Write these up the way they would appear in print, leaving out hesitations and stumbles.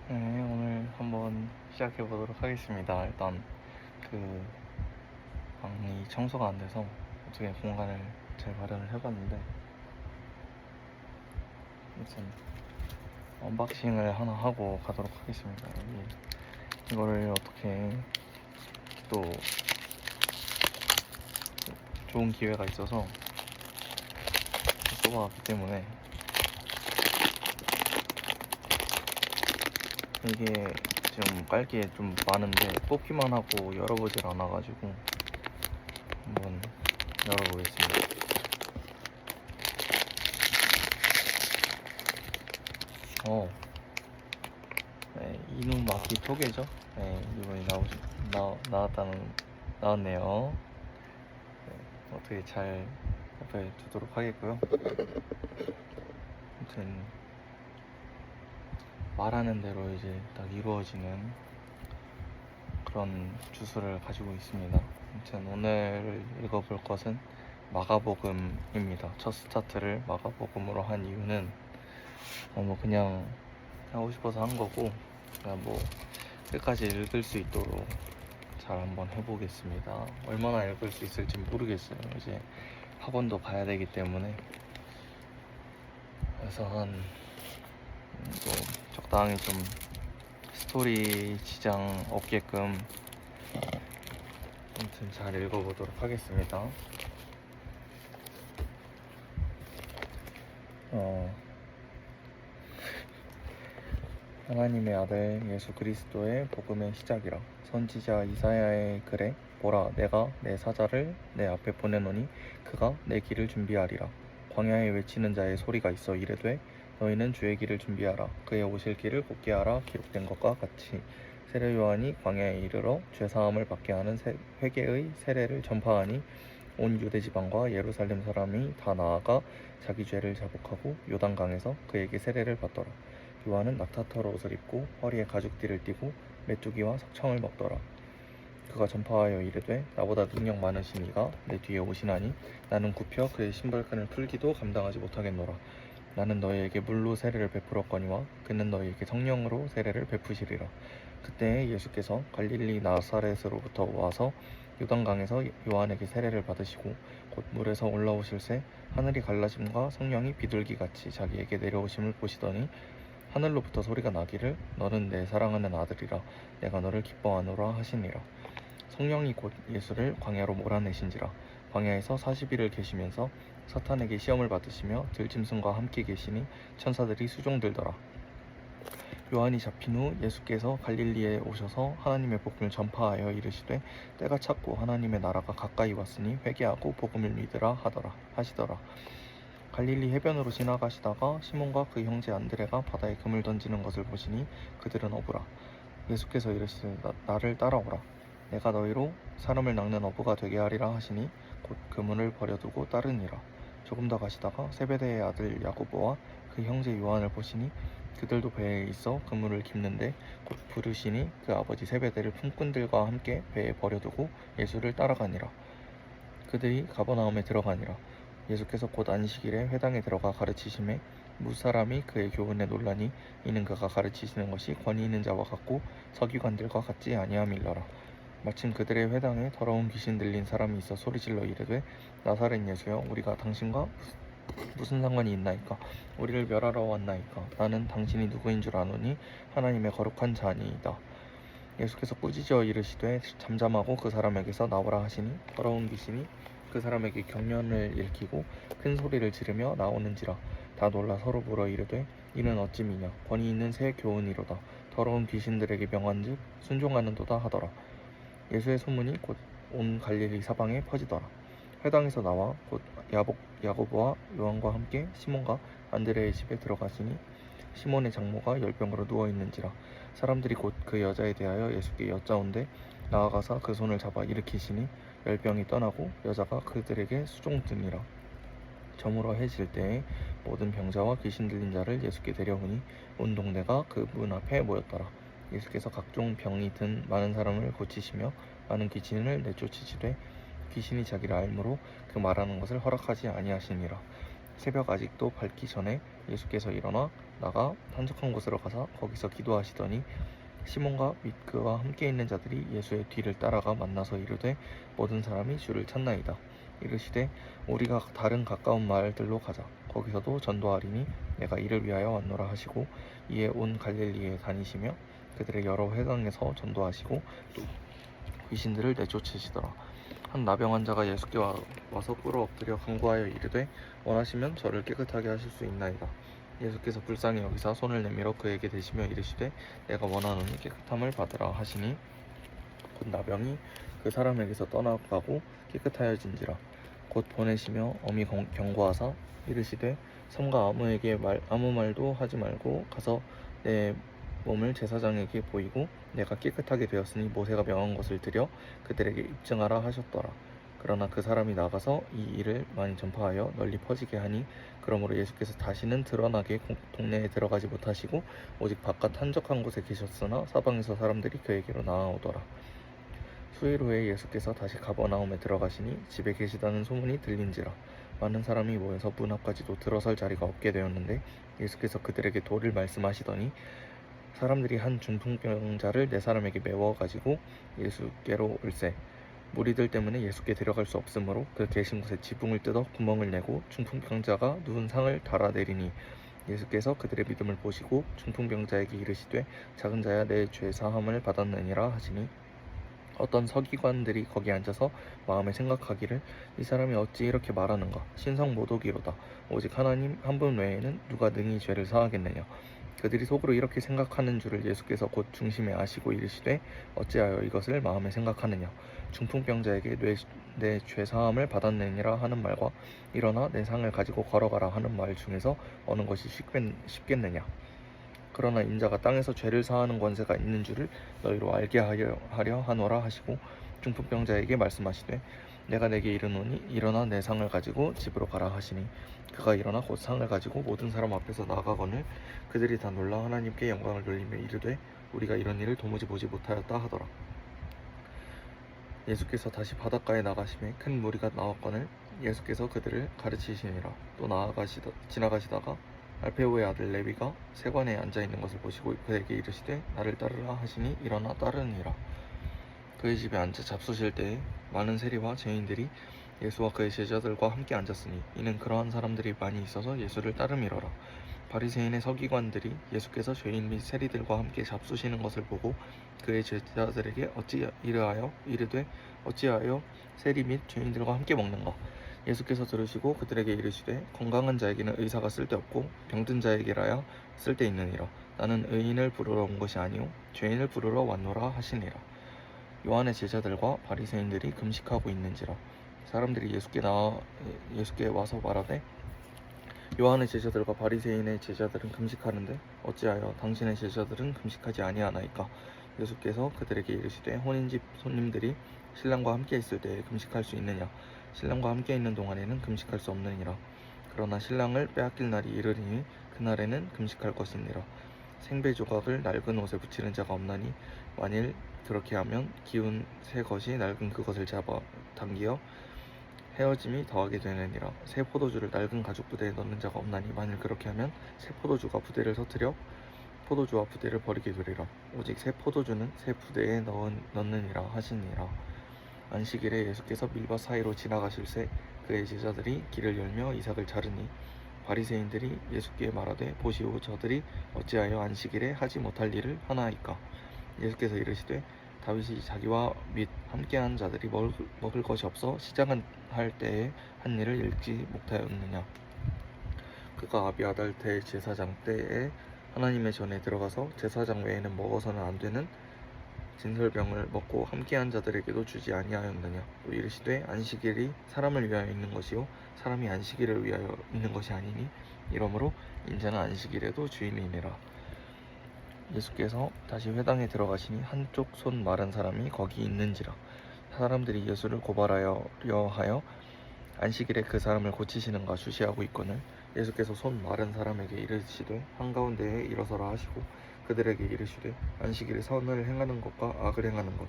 네, 오늘 한번 시작해 보도록 하겠습니다. 일단 그 방이 청소가 안 돼서 어떻게 공간을 잘 마련을 해봤는데, 아무튼 언박싱을 하나 하고 가도록 하겠습니다. 이거를 어떻게 또 좋은 기회가 있어서 쏘아왔기 때문에, 이게 지금 깔게 좀 많은데 뽑기만 하고 열어보질 않아가지고 한번 열어보겠습니다. 네, 이누마키 토게죠? 네, 이번에 나왔네요. 네, 어떻게 잘 옆에 두도록 하겠고요. 아무튼 말하는 대로 이제 딱 이루어지는 그런 주술을 가지고 있습니다. 아무튼 오늘 읽어볼 것은 마가복음입니다. 첫 스타트를 마가복음으로 한 이유는 그냥 하고 싶어서 한 거고, 그냥 끝까지 읽을 수 있도록 잘 한번 해보겠습니다. 얼마나 읽을 수 있을지 모르겠어요. 이제 학원도 가야 되기 때문에. 그래서 적당히 좀 스토리 지장 없게끔 아무튼 잘 읽어보도록 하겠습니다. 하나님의 아들 예수 그리스도의 복음의 시작이라. 선지자 이사야의 글에 보라, 내가 내 사자를 내 앞에 보내노니 그가 내 길을 준비하리라. 광야에 외치는 자의 소리가 있어 이르되 너희는 주의 길을 준비하라. 그의 오실 길을 곧게 하라. 기록된 것과 같이 세례 요한이 광야에 이르러 죄사함을 받게 하는 회개의 세례를 전파하니 온 유대 지방과 예루살렘 사람이 다 나아가 자기 죄를 자복하고 요단강에서 그에게 세례를 받더라. 요한은 낙타털 옷을 입고 허리에 가죽띠를 띠고 메뚜기와 석청을 먹더라. 그가 전파하여 이르되 나보다 능력 많으신 이가 내 뒤에 오시나니 나는 굽혀 그의 신발끈을 풀기도 감당하지 못하겠노라. 나는 너희에게 물로 세례를 베풀었거니와 그는 너희에게 성령으로 세례를 베푸시리라. 그때 예수께서 갈릴리 나사렛으로부터 와서 요단강에서 요한에게 세례를 받으시고 곧 물에서 올라오실새 하늘이 갈라짐과 성령이 비둘기같이 자기에게 내려오심을 보시더니 하늘로부터 소리가 나기를 너는 내 사랑하는 아들이라 내가 너를 기뻐하노라 하시니라. 성령이 곧 예수를 광야로 몰아내신지라. 광야에서 40일을 계시면서 사탄에게 시험을 받으시며 들짐승과 함께 계시니 천사들이 수종들더라. 요한이 잡힌 후 예수께서 갈릴리에 오셔서 하나님의 복음을 전파하여 이르시되 때가 찼고 하나님의 나라가 가까이 왔으니 회개하고 복음을 믿으라 하시더라. 갈릴리 해변으로 지나가시다가 시몬과 그 형제 안드레가 바다에 금을 던지는 것을 보시니 그들은 어부라. 예수께서 이르시되 나를 따라오라. 내가 너희로 사람을 낚는 어부가 되게 하리라 하시니 곧 그물을 버려두고 따르니라. 조금 더 가시다가 세베대의 아들 야고보와 그 형제 요한을 보시니 그들도 배에 있어 그물을 깁는데 곧 부르시니 그 아버지 세베대를 품꾼들과 함께 배에 버려두고 예수를 따라가니라. 그들이 가버나움에 들어가니라. 예수께서 곧 안식일에 회당에 들어가 가르치심에 무사람이 그의 교훈에 놀라니 이는 그가 가르치시는 것이 권위 있는 자와 같고 서기관들과 같지 아니함일러라. 마침 그들의 회당에 더러운 귀신 들린 사람이 있어 소리질러 이르되 나사렛 예수여 우리가 당신과 무슨 상관이 있나이까? 우리를 멸하러 왔나이까? 나는 당신이 누구인 줄 아노니 하나님의 거룩한 자니이다. 예수께서 꾸짖어 이르시되 잠잠하고 그 사람에게서 나오라 하시니 더러운 귀신이 그 사람에게 경련을 일으키고 큰 소리를 지르며 나오는지라. 다 놀라 서로 물어 이르되 이는 어찌미냐? 권위 있는 새 교훈이로다. 더러운 귀신들에게 명한즉 순종하는도다 하더라. 예수의 소문이 곧 온 갈릴리 사방에 퍼지더라. 회당에서 나와 곧 야고보와 요한과 함께 시몬과 안드레의 집에 들어가시니 시몬의 장모가 열병으로 누워있는지라. 사람들이 곧 그 여자에 대하여 예수께 여짜온데 나아가서 그 손을 잡아 일으키시니 열병이 떠나고 여자가 그들에게 수종드니라. 저물어 해질 때에 모든 병자와 귀신 들린 자를 예수께 데려오니 온 동네가 그 문 앞에 모였더라. 예수께서 각종 병이 든 많은 사람을 고치시며 많은 귀신을 내쫓으시되 귀신이 자기를 알므로 그 말하는 것을 허락하지 아니하시니라. 새벽 아직도 밝기 전에 예수께서 일어나 나가 한적한 곳으로 가서 거기서 기도하시더니 시몬과 및 그와 함께 있는 자들이 예수의 뒤를 따라가 만나서 이르되 모든 사람이 주를 찾나이다. 이르시되 우리가 다른 가까운 마을들로 가자. 거기서도 전도하리니 내가 이를 위하여 왔노라 하시고 이에 온 갈릴리에 다니시며 그들의 여러 회당에서 전도하시고 또 귀신들을 내쫓으시더라. 한 나병 환자가 예수께 와서 꿇어 엎드려 간구하여 이르되 원하시면 저를 깨끗하게 하실 수 있나이다. 예수께서 불쌍히 여기사 손을 내밀어 그에게 대시며 이르시되 내가 원하노니 깨끗함을 받으라 하시니 곧 나병이 그 사람에게서 떠나가고 깨끗하여진지라. 곧 보내시며 엄히 경고하사 이르시되 삼가 아무 말도 하지 말고 가서 내 몸을 제사장에게 보이고 내가 깨끗하게 되었으니 모세가 명한 것을 드려 그들에게 입증하라 하셨더라. 그러나 그 사람이 나가서 이 일을 많이 전파하여 널리 퍼지게 하니 그러므로 예수께서 다시는 드러나게 동네에 들어가지 못하시고 오직 바깥 한적한 곳에 계셨으나 사방에서 사람들이 그에게로 나아오더라. 수일 후에 예수께서 다시 가버나움에 들어가시니 집에 계시다는 소문이 들린지라. 많은 사람이 모여서 문 앞까지도 들어설 자리가 없게 되었는데 예수께서 그들에게 도를 말씀하시더니 사람들이 한 중풍병자를 네 사람에게 메워 가지고 예수께로 올세. 무리들 때문에 예수께 데려갈 수 없으므로 그 계신 곳에 지붕을 뜯어 구멍을 내고 중풍병자가 누운 상을 달아내리니 예수께서 그들의 믿음을 보시고 중풍병자에게 이르시되 작은 자야 내 죄 사함을 받았느니라 하시니 어떤 서기관들이 거기 앉아서 마음에 생각하기를 이 사람이 어찌 이렇게 말하는가 신성 모독이로다. 오직 하나님 한 분 외에는 누가 능히 죄를 사하겠느냐. 그들이 속으로 이렇게 생각하는 줄을 예수께서 곧 중심에 아시고 이르시되 어찌하여 이것을 마음에 생각하느냐. 중풍병자에게 내 죄 사함을 받았느니라 하는 말과 일어나 내 상을 가지고 걸어가라 하는 말 중에서 어느 것이 쉽겠느냐. 그러나 인자가 땅에서 죄를 사하는 권세가 있는 줄을 너희로 알게 하려 하노라 하시고 중풍병자에게 말씀하시되 내가 내게 이르노니 일어나 내 상을 가지고 집으로 가라 하시니 그가 일어나 곧 상을 가지고 모든 사람 앞에서 나가거늘 그들이 다 놀라 하나님께 영광을 돌리며 이르되 우리가 이런 일을 도무지 보지 못하였다 하더라. 예수께서 다시 바닷가에 나가심에 큰 무리가 나왔거늘 예수께서 그들을 가르치시니라. 또 지나가시다가 알페오의 아들 레위가 세관에 앉아있는 것을 보시고 그에게 이르시되 나를 따르라 하시니 일어나 따르니라. 그의 집에 앉아 잡수실 때에 많은 세리와 죄인들이 예수와 그의 제자들과 함께 앉았으니 이는 그러한 사람들이 많이 있어서 예수를 따름이러라. 바리새인의 서기관들이 예수께서 죄인 및 세리들과 함께 잡수시는 것을 보고 그의 제자들에게 이르되 어찌하여 세리 및 죄인들과 함께 먹는가. 예수께서 들으시고 그들에게 이르시되 건강한 자에게는 의사가 쓸데없고 병든 자에게라야 쓸데있느니라. 나는 의인을 부르러 온 것이 아니요 죄인을 부르러 왔노라 하시니라. 요한의 제자들과 바리새인들이 금식하고 있는지라. 사람들이 예수께 와서 말하되 요한의 제자들과 바리새인의 제자들은 금식하는데 어찌하여 당신의 제자들은 금식하지 아니하나이까. 예수께서 그들에게 이르시되 혼인집 손님들이 신랑과 함께 있을 때에 금식할 수 있느냐. 신랑과 함께 있는 동안에는 금식할 수 없느니라. 그러나 신랑을 빼앗길 날이 이르리니 그날에는 금식할 것이니라. 생배 조각을 낡은 옷에 붙이는 자가 없나니 만일 그렇게 하면 기운 새 것이 낡은 그것을 잡아 당기어 헤어짐이 더하게 되느니라. 새 포도주를 낡은 가죽 부대에 넣는 자가 없나니 만일 그렇게 하면 새 포도주가 부대를 터뜨려 포도주와 부대를 버리게 되리라. 오직 새 포도주는 새 부대에 넣느니라 하시니라. 안식일에 예수께서 밀밭 사이로 지나가실새 그의 제자들이 길을 열며 이삭을 자르니 바리새인들이 예수께 말하되 보시오 저들이 어찌하여 안식일에 하지 못할 일을 하나이까. 예수께서 이르시되 다윗이 자기와 및 함께한 자들이 먹을 것이 없어 시장할 때에 한 일을 읽지 못하였느냐. 그가 아비아달 대제사장 때에 하나님의 전에 들어가서 제사장 외에는 먹어서는 안 되는 진설병을 먹고 함께한 자들에게도 주지 아니하였느냐. 또 이르시되 안식일이 사람을 위하여 있는 것이요 사람이 안식일을 위하여 있는 것이 아니니 이러므로 인자는 안식일에도 주인이니라. 예수께서 다시 회당에 들어가시니 한쪽 손 마른 사람이 거기 있는지라. 사람들이 예수를 고발하려 하여 안식일에 그 사람을 고치시는가 주시하고 있거늘 예수께서 손 마른 사람에게 이르시되 한가운데에 일어서라 하시고 그들에게 이르시되 안식일에 선을 행하는 것과 악을 행하는 것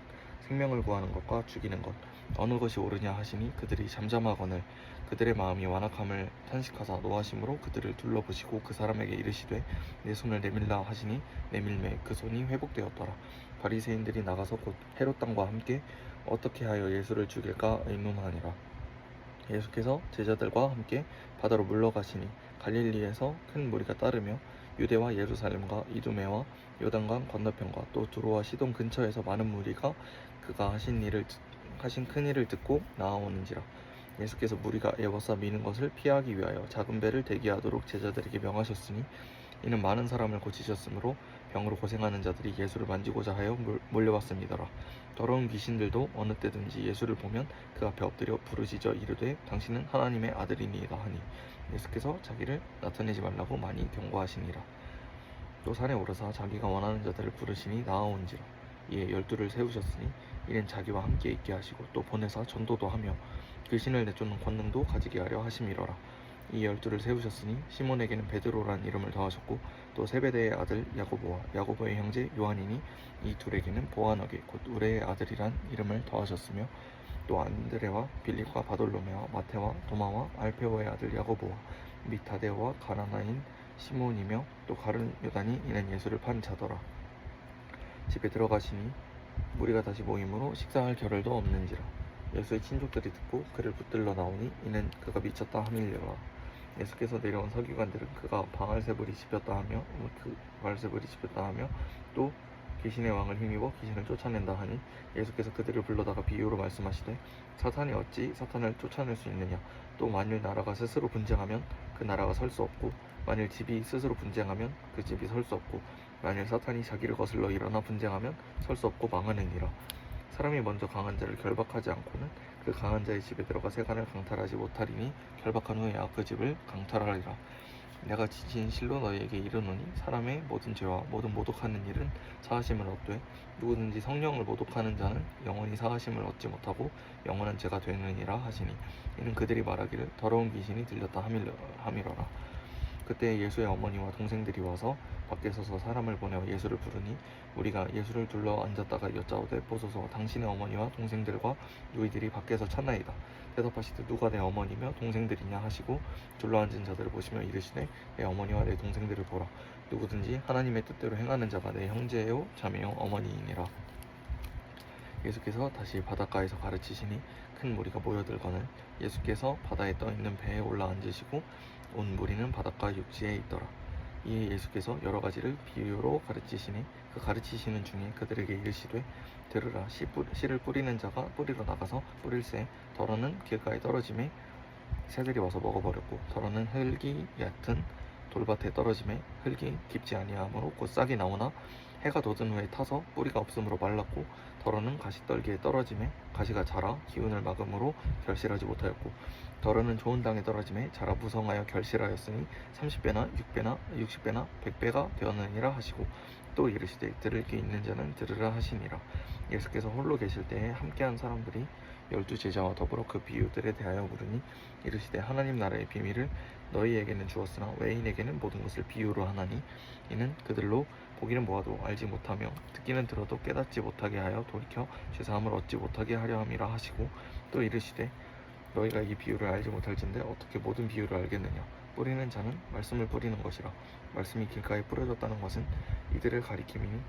생명을 구하는 것과 죽이는 것 어느 것이 옳으냐 하시니 그들이 잠잠하거늘 그들의 마음이 완악함을 탄식하사 노하심으로 그들을 둘러보시고 그 사람에게 이르시되 내 손을 내밀라 하시니 내밀매 그 손이 회복되었더라. 바리새인들이 나가서 곧 헤롯 당과 함께 어떻게 하여 예수를 죽일까 의논하니라. 예수께서 제자들과 함께 바다로 물러가시니 갈릴리에서 큰 무리가 따르며 유대와 예루살렘과 이두메와 요단강 건너편과 또 두로와 시돈 근처에서 많은 무리가 그가 하신 큰 일을 듣고 나아오는지라. 예수께서 무리가 애워싸 미는 것을 피하기 위하여 작은 배를 대기하도록 제자들에게 명하셨으니 이는 많은 사람을 고치셨으므로 병으로 고생하는 자들이 예수를 만지고자 하여 몰려왔습니다라. 더러운 귀신들도 어느 때든지 예수를 보면 그 앞에 엎드려 부르짖어 이르되 당신은 하나님의 아들이니이다 하니 예수께서 자기를 나타내지 말라고 많이 경고하시니라. 또 산에 오르사 자기가 원하는 자들을 부르시니 나아온지라. 이에 12를 세우셨으니 이는 자기와 함께 있게 하시고 또 보내사 전도도 하며 귀신을 내쫓는 권능도 가지게 하려 하심이로라. 이 12를 세우셨으니 시몬에게는 베드로란 이름을 더하셨고 또 세베대의 아들 야고보와 야고보의 형제 요한이니 이 둘에게는 보아너게 곧 우레의 아들이란 이름을 더하셨으며 또 안드레와 빌립과 바돌로메와 마테와 도마와 알페오의 아들 야고보와 및 다데오와 가라나인 시몬이며 또 가룟 요단이 이는 예수를 판 자더라. 집에 들어가시니 무리가 다시 모임으로 식사할 겨를도 없는지라. 예수의 친족들이 듣고 그를 붙들러 나오니 이는 그가 미쳤다 함이려라. 예수께서 내려온 서기관들은 그가 바알세불이 씹혔다 하며 또 귀신의 왕을 힘입어 귀신을 쫓아낸다 하니 예수께서 그들을 불러다가 비유로 말씀하시되 사탄이 어찌 사탄을 쫓아낼 수 있느냐. 또 만일 나라가 스스로 분쟁하면 그 나라가 설 수 없고 만일 집이 스스로 분쟁하면 그 집이 설 수 없고 만일 사탄이 자기를 거슬러 일어나 분쟁하면 설 수 없고 망하느니라. 사람이 먼저 강한 자를 결박하지 않고는 그 강한 자의 집에 들어가 세간을 강탈하지 못하리니 결박한 후에야 그 집을 강탈하리라. 내가 진실로 너희에게 이르노니 사람의 모든 죄와 모든 모독하는 일은 사하심을 얻되 누구든지 성령을 모독하는 자는 영원히 사하심을 얻지 못하고 영원한 죄가 되느니라 하시니 이는 그들이 말하기를 더러운 귀신이 들렸다 함이로라. 그때 예수의 어머니와 동생들이 와서 밖에 서서 사람을 보내어 예수를 부르니 우리가 예수를 둘러 앉았다가 여짜오되 보소서 당신의 어머니와 동생들과 누이들이 밖에서 찾나이다. 대답하시되 누가 내 어머니며 동생들이냐 하시고 둘러앉은 자들을 보시며 이르시되 내 어머니와 내 동생들을 보라. 누구든지 하나님의 뜻대로 행하는 자가 내 형제요 자매요 어머니이니라. 예수께서 다시 바닷가에서 가르치시니 큰 무리가 모여들거늘 예수께서 바다에 떠있는 배에 올라 앉으시고 온 무리는 바닷가 육지에 있더라. 이에 예수께서 여러 가지를 비유로 가르치시니 그 가르치시는 중에 그들에게 이르시되 들으라. 씨를 뿌리는 자가 뿌리러 나가서 뿌릴새 더러는 길가에 떨어짐에 새들이 와서 먹어버렸고 더러는 흙이 얕은 돌밭에 떨어짐에 흙이 깊지 아니하므로 곧 싹이 나오나 해가 돋은 후에 타서 뿌리가 없으므로 말랐고 더러는 가시떨기에 떨어짐에 가시가 자라 기운을 막음으로 결실하지 못하였고 더러는 좋은 땅에 떨어짐에 자라 무성하여 결실하였으니 30배나 6배나 60배나 100배가 되었느니라 하시고 또 이르시되 들을 귀 있는 자는 들으라 하시니라. 예수께서 홀로 계실 때에 함께한 사람들이 12제자와 더불어 그 비유들에 대하여 물으니 이르시되 하나님 나라의 비밀을 너희에게는 주었으나 외인에게는 모든 것을 비유로 하나니 이는 그들로 보기는 보아도 알지 못하며 듣기는 들어도 깨닫지 못하게 하여 돌이켜 죄사함을 얻지 못하게 하려 함이라 하시고 또 이르시되 너희가 이 비유를 알지 못할진대 어떻게 모든 비유를 알겠느냐. 뿌리는 자는 말씀을 뿌리는 것이라. 말씀이 길가에 뿌려졌다는 것은 이들을 가리킴이니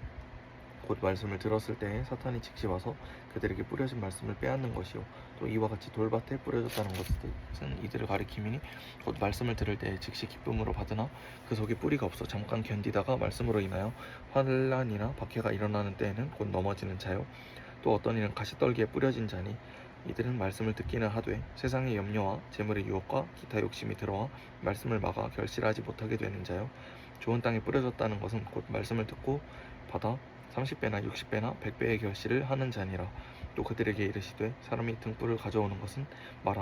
곧 말씀을 들었을 때에 사탄이 즉시 와서 그들에게 뿌려진 말씀을 빼앗는 것이요 또 이와 같이 돌밭에 뿌려졌다는 것은 이들을 가리킴이니 곧 말씀을 들을 때에 즉시 기쁨으로 받으나 그 속에 뿌리가 없어 잠깐 견디다가 말씀으로 인하여 환난이나 박해가 일어나는 때에는 곧 넘어지는 자요 또 어떤 이는 가시떨기에 뿌려진 자니 이들은 말씀을 듣기는 하되 세상의 염려와 재물의 유혹과 기타 욕심이 들어와 말씀을 막아 결실하지 못하게 되는 자요 좋은 땅에 뿌려졌다는 것은 곧 말씀을 듣고 받아 30배나 60배나 100배의 결실을 하는 자니라. 또 그들에게 이르시되 사람이 등불을 가져오는 것은 말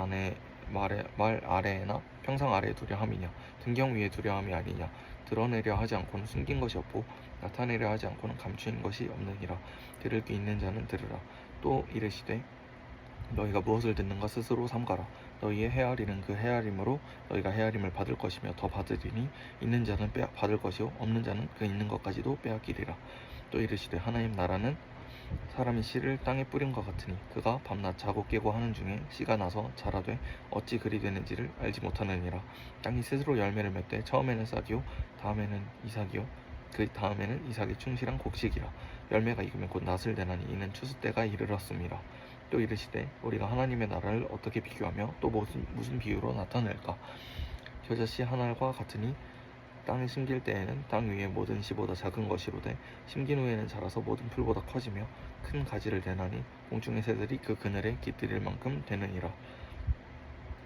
아래에나 평상 아래에 두려 함이냐 등경 위에 두려 함이 아니냐. 드러내려 하지 않고는 숨긴 것이 없고 나타내려 하지 않고는 감추인 것이 없느니라. 들을 귀 있는 자는 들으라. 또 이르시되 너희가 무엇을 듣는가 스스로 삼가라. 너희의 헤아리는 그 헤아림으로 너희가 헤아림을 받을 것이며 더 받으리니 있는 자는 받을 것이요 없는 자는 그 있는 것까지도 빼앗기리라. 또 이르시되 하나님 나라는 사람이 씨를 땅에 뿌린 것 같으니 그가 밤낮 자고 깨고 하는 중에 씨가 나서 자라되 어찌 그리 되는지를 알지 못하느니라. 땅이 스스로 열매를 맺되 처음에는 싹이요 다음에는 이삭이요 그 다음에는 이삭의 충실한 곡식이라. 열매가 익으면 곧 낫을 내나니 이는 추수 때가 이르렀음이라. 또 이르시되 우리가 하나님의 나라를 어떻게 비교하며 또 무슨 비유로 나타낼까. 겨자씨 한 알과 같으니 땅에 심길 때에는 땅 위의 모든 씨보다 작은 것이로되 심긴 후에는 자라서 모든 풀보다 커지며 큰 가지를 내나니 공중의 새들이 그 그늘에 깃들일 만큼 되느니라.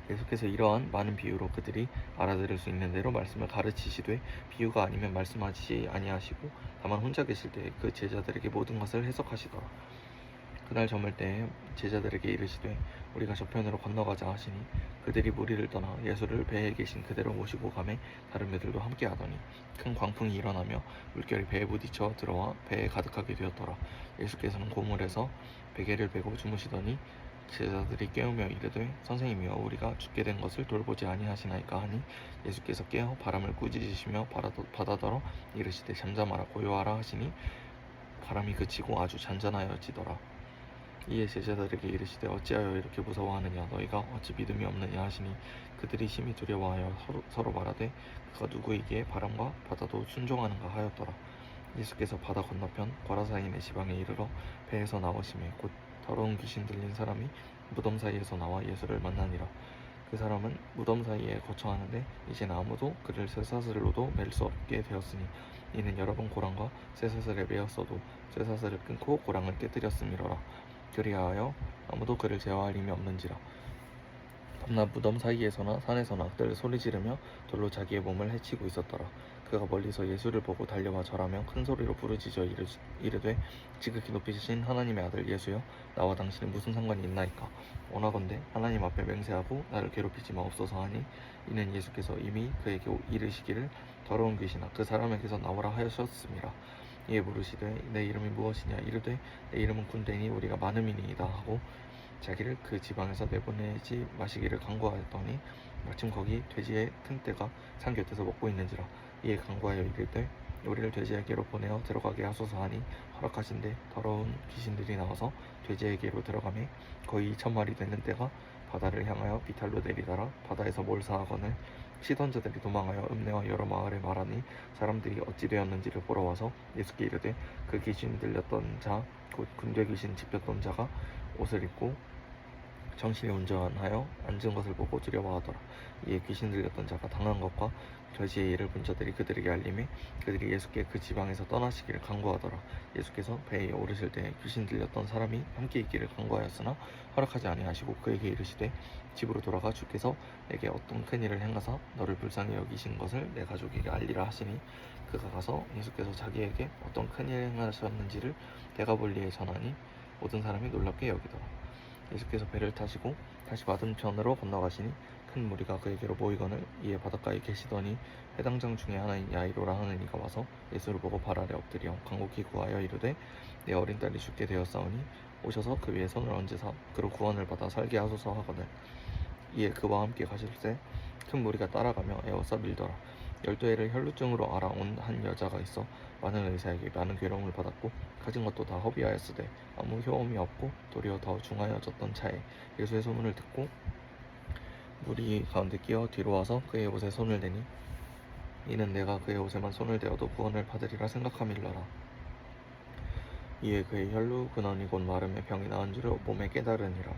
계속해서 이러한 많은 비유로 그들이 알아들을 수 있는 대로 말씀을 가르치시되 비유가 아니면 말씀하지 아니하시고 다만 혼자 계실 때 그 제자들에게 모든 것을 해석하시더라. 그날 저물 때에 제자들에게 이르시되 우리가 저편으로 건너가자 하시니 그들이 무리를 떠나 예수를 배에 계신 그대로 모시고 가매 다른 배들도 함께 하더니 큰 광풍이 일어나며 물결이 배에 부딪혀 들어와 배에 가득하게 되었더라. 예수께서는 고물에서 베개를 베고 주무시더니 제자들이 깨우며 이르되 선생님이여 우리가 죽게 된 것을 돌보지 아니하시나이까 하니 예수께서 깨어 바람을 꾸짖으시며 바다더러 이르시되 잠잠하라 고요하라 하시니 바람이 그치고 아주 잔잔하여지더라. 이에 제자들에게 이르시되 어찌하여 이렇게 무서워하느냐 너희가 어찌 믿음이 없느냐 하시니 그들이 심히 두려워하여 서로 말하되 그가 누구이기에 바람과 바다도 순종하는가 하였더라. 예수께서 바다 건너편 거라사인의 지방에 이르러 배에서 나오시매 곧 더러운 귀신 들린 사람이 무덤 사이에서 나와 예수를 만나니라. 그 사람은 무덤 사이에 거처하는데 이제는 아무도 그를 쇠사슬로도 맬 수 없게 되었으니 이는 여러 번 고랑과 쇠사슬에 매었어도 쇠사슬을 끊고 고랑을 깨뜨렸음이로라. 그리하여 아무도 그를 제어할 힘이 없는지라. 밤낮 무덤 사이에서나 산에서나 그들 소리 지르며 돌로 자기의 몸을 해치고 있었더라. 그가 멀리서 예수를 보고 달려와 절하며 큰 소리로 부르짖어 이르되 지극히 높이신 하나님의 아들 예수여 나와 당신이 무슨 상관이 있나이까. 원하건대 하나님 앞에 맹세하고 나를 괴롭히지 마옵소서 하니 이는 예수께서 이미 그에게 이르시기를 더러운 귀신아 그 사람에게서 나오라 하셨음이라. 이에 물으시되 내 이름이 무엇이냐. 이르되 내 이름은 군대니 우리가 많음이니이다 하고 자기를 그 지방에서 내보내지 마시기를 간구하였더니 마침 거기 돼지의 틈새가 산 곁에서 먹고 있는지라. 이에 간구하여 이르되 우리를 돼지에게로 보내어 들어가게 하소서 하니 허락하신대 더러운 귀신들이 나와서 돼지에게로 들어가매 거의 2,000마리 되는 떼가 바다를 향하여 비탈로 내리다라 바다에서 몰사하거늘 치던 자들이 도망하여 읍내와 여러 마을에 말하니 사람들이 어찌 되었는지를 보러 와서 예수께 이르되 그 귀신 들렸던 자 곧 군대 귀신 집혔던 자가 옷을 입고 정신이 온전하여 앉은 것을 보고 두려워하더라. 이에 귀신 들렸던 자가 당한 것과 돼지의 일을 본 자들이 그들에게 알림해 그들이 예수께 그 지방에서 떠나시기를 간구하더라. 예수께서 배에 오르실 때 귀신 들렸던 사람이 함께 있기를 간구하였으나 허락하지 아니하시고 그에게 이르시되 집으로 돌아가 주께서 내게 어떤 큰 일을 행하사 너를 불쌍히 여기신 것을 내 가족에게 알리라 하시니 그가 가서 예수께서 자기에게 어떤 큰 일을 행하셨는지를 대가볼리에 전하니 모든 사람이 놀랍게 여기더라. 예수께서 배를 타시고 다시 맞은편으로 건너가시니 큰 무리가 그에게로 모이거늘 이에 바닷가에 계시더니 해당장 중에 하나인 야이로라 하는 이가 와서 예수를 보고 발 아래 엎드려 간곡히 구하여 이르되 내 어린 딸이 죽게 되었사오니 오셔서 그 위에 손을 얹으사 그로 구원을 받아 살게 하소서 하거늘 이에 그와 함께 가실 때 큰 무리가 따라가며 애워싸 밀더라. 12해를 혈루증으로 알아온 한 여자가 있어 많은 의사에게 많은 괴로움을 받았고 가진 것도 다 허비하였으되 아무 효험이 없고 도리어 더 중하여졌던 차에 예수의 소문을 듣고 무리 가운데 끼어 뒤로 와서 그의 옷에 손을 대니 이는 내가 그의 옷에만 손을 대어도 구원을 받으리라 생각함일러라. 이에 그의 혈루 근원이 곧 마름의 병이 나은 줄을 몸에 깨달으니라.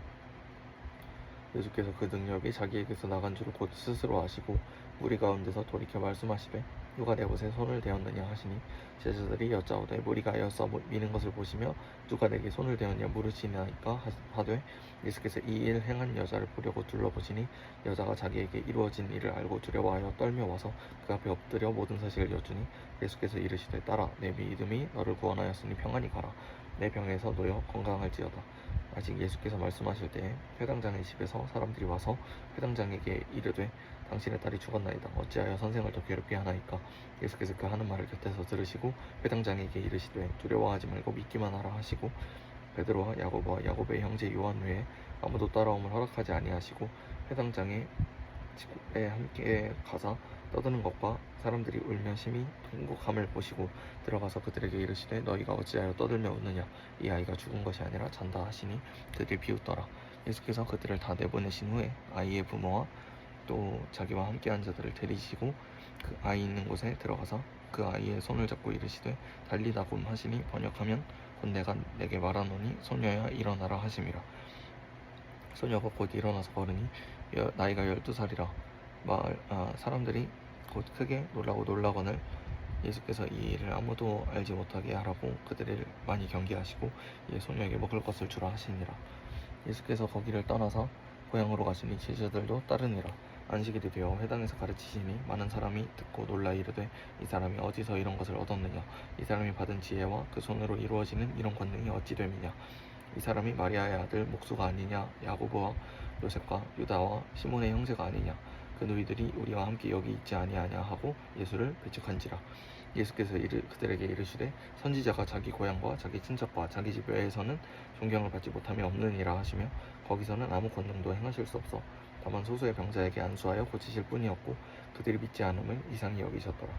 예수께서 그 능력이 자기에게서 나간 줄을 곧 스스로 아시고 무리 가운데서 돌이켜 말씀하시되 누가 내 옷에 손을 대었느냐 하시니 제자들이 여짜오되 무리가 에어싸 미는 것을 보시며 누가 내게 손을 대었냐 물으시나이까 하되 예수께서 이 일 행한 여자를 보려고 둘러보시니 여자가 자기에게 이루어진 일을 알고 두려워하여 떨며 와서 그 앞에 엎드려 모든 사실을 여쭈니 예수께서 이르시되 딸아 내 믿음이 너를 구원하였으니 평안히 가라 내 병에서 놓여 건강할지어다. 아직 예수께서 말씀하실 때에 회당장의 집에서 사람들이 와서 회당장에게 이르되 당신의 딸이 죽었나이다. 어찌하여 선생을 더 괴롭게 하나이까. 예수께서 그 하는 말을 곁에서 들으시고 회당장에게 이르시되 두려워하지 말고 믿기만 하라 하시고 베드로와 야고보와 야고보의 형제 요한 외에 아무도 따라옴을 허락하지 아니하시고 회당장의 집에 함께 가사 떠드는 것과 사람들이 울며 심히 통곡함을 보시고 들어가서 그들에게 이르시되 너희가 어찌하여 떠들며 웃느냐 이 아이가 죽은 것이 아니라 잔다 하시니 그들이 비웃더라. 예수께서 그들을 다 내보내신 후에 아이의 부모와 또 자기와 함께한 자들을 데리시고 그 아이 있는 곳에 들어가서 그 아이의 손을 잡고 이르시되 달리다 굼 하시니 번역하면 곧 내가 내게 말하노니 소녀야 일어나라 하심이라. 소녀가 곧 일어나서 걸으니 나이가 12살이라. 사람들이 곧 크게 놀라거늘 예수께서 이 일을 아무도 알지 못하게 하라고 그들을 많이 경계하시고 이에 소녀에게 먹을 것을 주라 하시니라. 예수께서 거기를 떠나서 고향으로 가시니 제자들도 따르니라. 안식일이 되어 회당에서 가르치시니 많은 사람이 듣고 놀라 이르되 이 사람이 어디서 이런 것을 얻었느냐 이 사람이 받은 지혜와 그 손으로 이루어지는 이런 권능이 어찌 됨이냐 이 사람이 마리아의 아들 목수가 아니냐 야고보와 요셉과 유다와 시몬의 형제가 아니냐 그 너희들이 우리와 함께 여기 있지 아니하냐 하고 예수를 배척한지라. 예수께서 그들에게 이르시되 선지자가 자기 고향과 자기 친척과 자기 집 외에서는 존경을 받지 못함이 없느니라 하시며 거기서는 아무 권능도 행하실 수 없어 다만 소수의 병자에게 안수하여 고치실 뿐이었고 그들이 믿지 않음을 이상히 여기셨더라.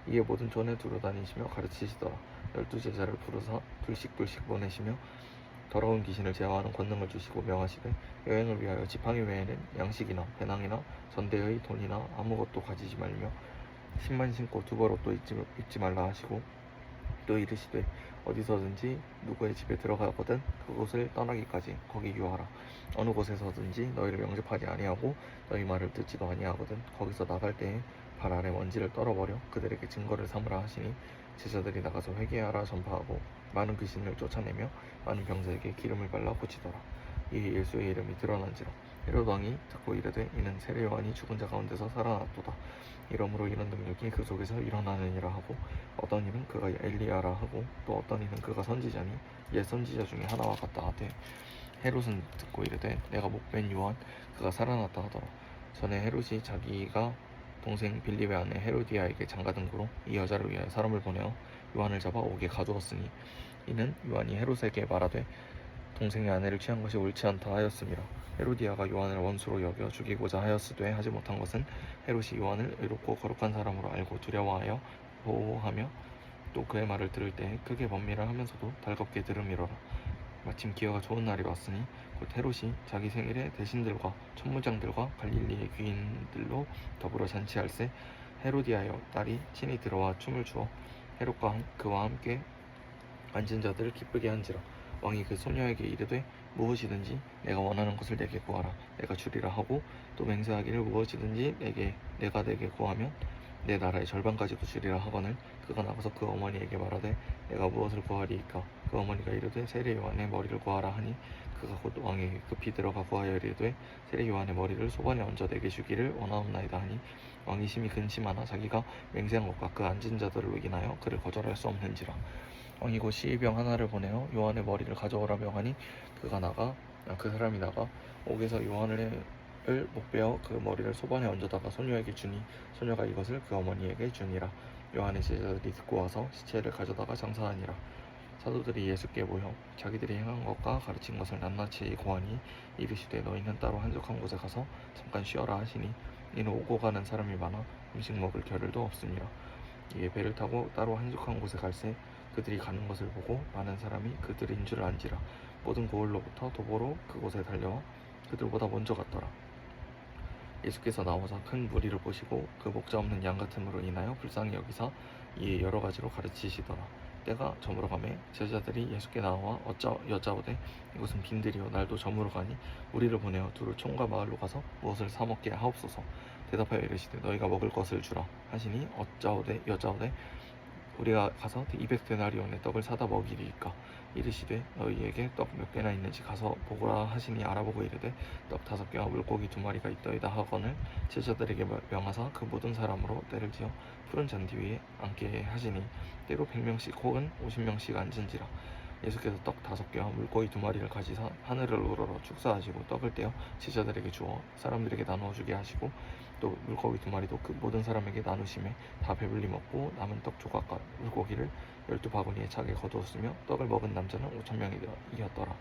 이에 모든 전에 두루다니시며 가르치시더라. 12제자를 부르사 둘씩 보내시며 더러운 귀신을 제어하는 권능을 주시고 명하시되 여행을 위하여 지팡이 외에는 양식이나 배낭이나 전대의 돈이나 아무것도 가지지 말며 신만 신고 두벌 옷도 입지 말라 하시고 또 이르시되 어디서든지 누구의 집에 들어가거든 그곳을 떠나기까지 거기 유하라. 어느 곳에서든지 너희를 영접하지 아니하고 너희 말을 듣지도 아니하거든 거기서 나갈 때에 발 아래 먼지를 떨어버려 그들에게 증거를 삼으라 하시니 제자들이 나가서 회개하라 전파하고 많은 귀신을 쫓아내며 많은 병자에게 기름을 발라 고치더라. 이에 예수의 이름이 드러난지라. 헤롯 왕이 듣고 이르되 이는 세례 요한이 죽은 자 가운데서 살아났도다. 이러므로 이런 능력이 그 속에서 일어나느니라 하고 어떤 이는 그가 엘리야라 하고 또 어떤 이는 그가 선지자니 옛 선지자 중에 하나와 같다 하되 헤롯은 듣고 이르되 내가 목벤 요한 그가 살아났다 하더라. 전에 헤롯이 자기가 동생 빌립의 아내 헤로디아에게 장가든 고로 이 여자를 위하여 사람을 보내어 요한을 잡아 옥에 가두었으니 이는 요한이 헤롯에게 말하되 동생의 아내를 취한 것이 옳지 않다 하였음이라. 헤로디아가 요한을 원수로 여겨 죽이고자 하였으되 하지 못한 것은 헤롯이 요한을 의롭고 거룩한 사람으로 알고 두려워하여 보호하며 또 그의 말을 들을 때에 크게 번민을 하면서도 달갑게 들음이로라. 마침 기회가 좋은 날이 왔으니 곧 헤롯이 자기 생일에 대신들과 천부장들과 갈릴리의 귀인들로 더불어 잔치할세 헤로디아의 딸이 친히 들어와 춤을 추어 헤롯과 그와 함께 앉은 자들을 기쁘게 한지라. 왕이 그 소녀에게 이르되 무엇이든지 내가 원하는 것을 내게 구하라 내가 주리라 하고 또 맹세하기를 무엇이든지 내가 내게 구하면 내 나라의 절반까지도 주리라 하거늘 그가 나가서 그 어머니에게 말하되 내가 무엇을 구하리이까 그 어머니가 이르되 세례 요한의 머리를 구하라 하니 그가 곧 왕에게 급히 들어가 구하여 이르되 세례 요한의 머리를 소반에 얹어 내게 주기를 원하옵나이다 하니 왕이 심히 근심하나 자기가 맹세한 것과 그 앉은 자들로 인하여 그를 거절할 수 없는지라. 왕이 곧 시의병 하나를 보내어 요한의 머리를 가져오라 명하니 그 사람이 나가 옥에서 요한을 목베어 그 머리를 소반에 얹어다가 소녀에게 주니 소녀가 이것을 그 어머니에게 주니라. 요한의 제자들이 듣고 와서 시체를 가져다가 장사하니라. 사도들이 예수께 모여 자기들이 행한 것과 가르친 것을 낱낱이 고하니 이르시되 너희는 따로 한적한 곳에 가서 잠깐 쉬어라 하시니 이는 오고 가는 사람이 많아 음식 먹을 겨를도 없음이라. 이에 배를 타고 따로 한적한 곳에 갈새 그들이 가는 것을 보고 많은 사람이 그들인 줄 안지라. 모든 고을로부터 도보로 그곳에 달려와 그들보다 먼저 갔더라. 예수께서 나오사 큰 무리를 보시고 그 목자 없는 양 같음으로 인하여 불쌍히 여기사 이에 여러 가지로 가르치시더라. 때가 저물어 가매 제자들이 예수께 나와 여짜오되 이곳은 빈들이요 날도 저물어 가니 우리를 보내어 두루 촌과 마을로 가서 무엇을 사 먹게 하옵소서. 대답하여 이르시되 너희가 먹을 것을 주라 하시니 여짜오되 우리가 가서 200데나리온의 떡을 사다 먹이리이까. 이르시되 너희에게 떡 몇 개나 있는지 가서 보고라 하시니 알아보고 이르되 떡 5개와 물고기 2마리가 있더이다 하거늘 제자들에게 명하사 그 모든 사람으로 때를 지어 푸른 잔디 위에 앉게 하시니 때로 100명씩 혹은 50명씩 앉은지라. 예수께서 떡 5개와 물고기 2마리를 가지사 하늘을 우러러 축사하시고 떡을 떼어 제자들에게 주어 사람들에게 나누어 주게 하시고 또 물고기 2마리도 그 모든 사람에게 나누심에 다 배불리 먹고 남은 떡 조각과 물고기를 12바구니에 차게 거두었으며 떡을 먹은 남자는 5,000명이었더라.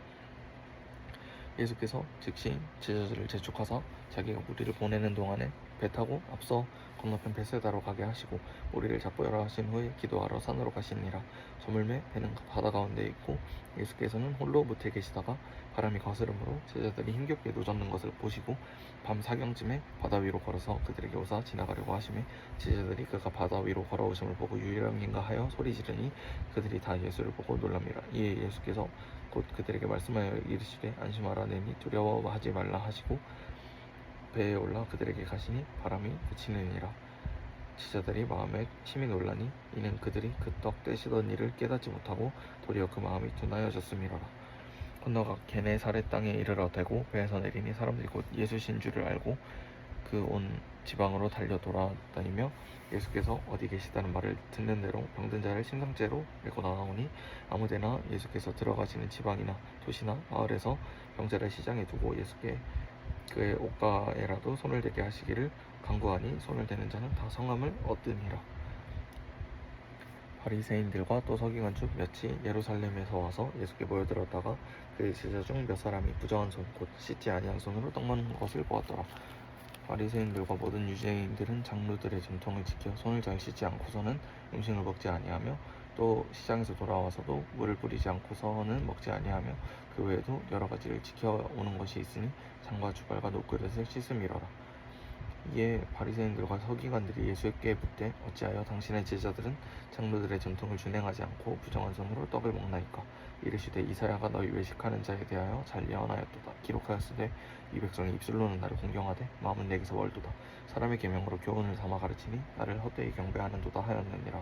예수께서 즉시 제자들을 재촉하사 자기가 무리를 보내는 동안에 배 타고 앞서 건너편 베세다로 가게 하시고 우리를 잡고여라 하신 후에 기도하러 산으로 가시니라. 저물매 배는 바다 가운데 있고 예수께서는 홀로 무태에 계시다가 바람이 거스름으로 제자들이 힘겹게 노젓는 것을 보시고 밤 사경쯤에 바다 위로 걸어서 그들에게 오사 지나가려고 하시매 제자들이 그가 바다 위로 걸어오심을 보고 유령인가 하여 소리 지르니 그들이 다 예수를 보고 놀랍니다. 이에 예수께서 곧 그들에게 말씀하여 이르시되 안심하라 내니 두려워하지 말라 하시고 배에 올라 그들에게 가시니 바람이 그치느니라. 제자들이 마음에 심히 놀라니 이는 그들이 그 떡 떼시던 일을 깨닫지 못하고 도리어 그 마음이 둔하여졌음이로라. 건너가 게네사렛 땅에 이르러 대고 배에서 내리니 사람들이 곧 예수신 줄을 알고 그 온 지방으로 달려 돌아다니며 예수께서 어디 계시다는 말을 듣는 대로 병든 자를 심상째로 메고 나가오니 아무데나 예수께서 들어가시는 지방이나 도시나 마을에서 병자를 시장에 두고 예수께 그의 옷가에라도 손을 대게 하시기를 간구하니 손을 대는 자는 다 성함을 얻으니라. 바리새인들과 또 서기관 중 몇이 예루살렘에서 와서 예수께 모여들었다가 그의 제자 중 몇 사람이 부정한 손 곧 씻지 아니한 손으로 떡 먹는 것을 보았더라. 바리새인들과 모든 유대인들은 장로들의 전통을 지켜 손을 잘 씻지 않고서는 음식을 먹지 아니하며 또 시장에서 돌아와서도 물을 뿌리지 않고서는 먹지 아니하며 그 외에도 여러 가지를 지켜오는 것이 있으니 장과 주발과 노그릇을 씻음이로라. 이에 바리새인들과 서기관들이 예수께 묻되 어찌하여 당신의 제자들은 장로들의 전통을 준행하지 않고 부정한 손으로 떡을 먹나이까? 이르시되 이사야가 너희 외식하는 자에 대하여 잘 예언하였도다. 기록하였으되 이 백성이 입술로는 나를 공경하되 마음은 내게서 멀도다. 사람의 계명으로 교훈을 삼아 가르치니 나를 헛되이 경배하는도다 하였느니라.